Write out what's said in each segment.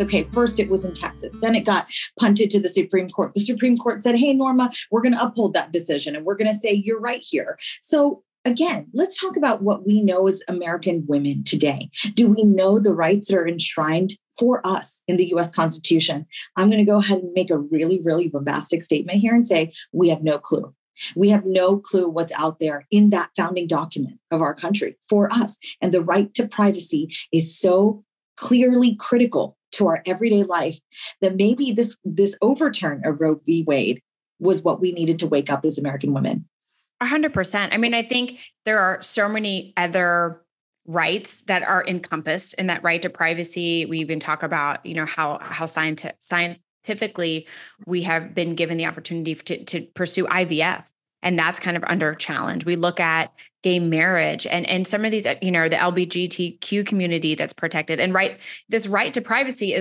okay, first it was in Texas, then it got punted to the Supreme Court. The Supreme Court said, hey, Norma, we're going to uphold that decision and we're going to say you're right here. So again, let's talk about what we know as American women today. Do we know the rights that are enshrined for us in the U.S. Constitution? I'm going to go ahead and make a really, really bombastic statement here and say we have no clue. We have no clue what's out there in that founding document of our country for us. And the right to privacy is so clearly critical to our everyday life that maybe this overturn of Roe v. Wade was what we needed to wake up as American women. 100%. I mean, I think there are so many other rights that are encompassed in that right to privacy. We even talk about, how scientifically we have been given the opportunity to pursue IVF. And that's kind of under challenge. We look at gay marriage and some of these, the LGBTQ community that's protected. And this right to privacy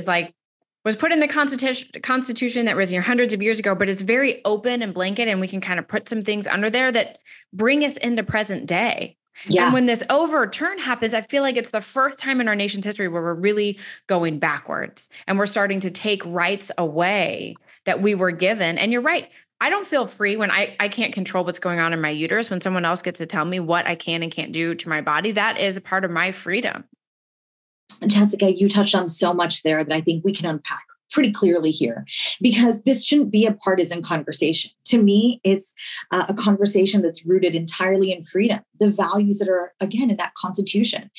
was put in the Constitution that was hundreds of years ago, but it's very open and blanket, and we can kind of put some things under there that bring us into present day. Yeah. And when this overturn happens, I feel like it's the first time in our nation's history where we're really going backwards and we're starting to take rights away that we were given. And you're right. I don't feel free when I can't control what's going on in my uterus. When someone else gets to tell me what I can and can't do to my body, that is a part of my freedom. Jessica, you touched on so much there that I think we can unpack pretty clearly here, because this shouldn't be a partisan conversation. To me, it's a conversation that's rooted entirely in freedom, the values that are, again, in that Constitution,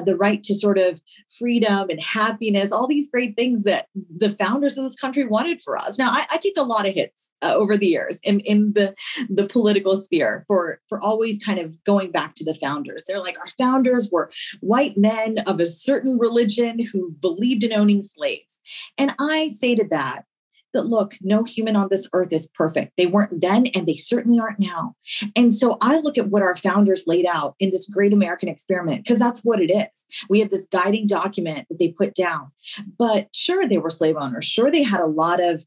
the right to sort of freedom and happiness, all these great things that the founders of this country wanted for us. Now, I take a lot of hits over the years in the political sphere for always kind of going back to the founders. They're like, our founders were white men of a certain religion who believed in owning slaves. And I say to that look, no human on this earth is perfect. They weren't then, and they certainly aren't now. And so I look at what our founders laid out in this great American experiment, because that's what it is. We have this guiding document that they put down. But sure, they were slave owners. Sure, they had a lot of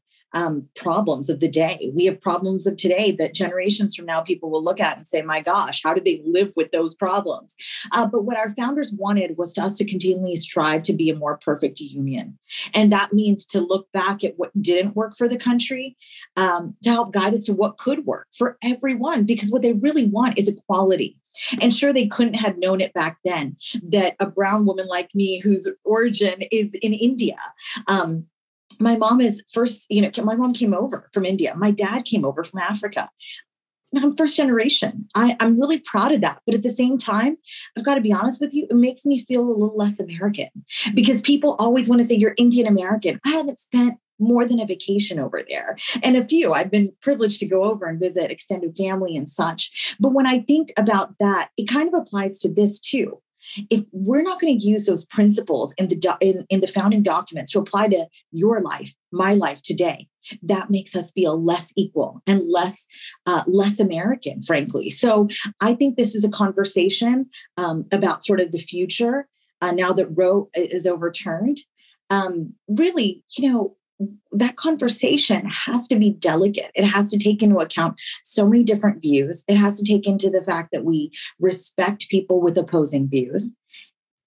problems of the day. We have problems of today that generations from now people will look at and say, my gosh, how did they live with those problems? But what our founders wanted was us to continually strive to be a more perfect union. And that means to look back at what didn't work for the country, to help guide us to what could work for everyone, because what they really want is equality. And sure, they couldn't have known it back then, that a brown woman like me, whose origin is in India, my mom my mom came over from India. My dad came over from Africa. Now, I'm first generation. I'm really proud of that. But at the same time, I've got to be honest with you, it makes me feel a little less American, because people always want to say you're Indian American. I haven't spent more than a vacation over there. And I've been privileged to go over and visit extended family and such. But when I think about that, it kind of applies to this too. If we're not going to use those principles in the founding documents to apply to your life, my life today, that makes us feel less equal and less American, frankly. So I think this is a conversation about sort of the future now that Roe is overturned. Really, that conversation has to be delicate. It has to take into account so many different views. It has to take into the fact that we respect people with opposing views.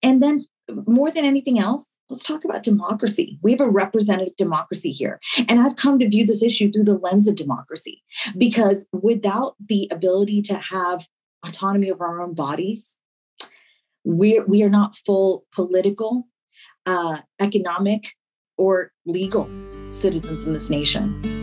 And then more than anything else, let's talk about democracy. We have a representative democracy here. And I've come to view this issue through the lens of democracy, because without the ability to have autonomy over our own bodies, we are not full political, economic, or legal citizens in this nation.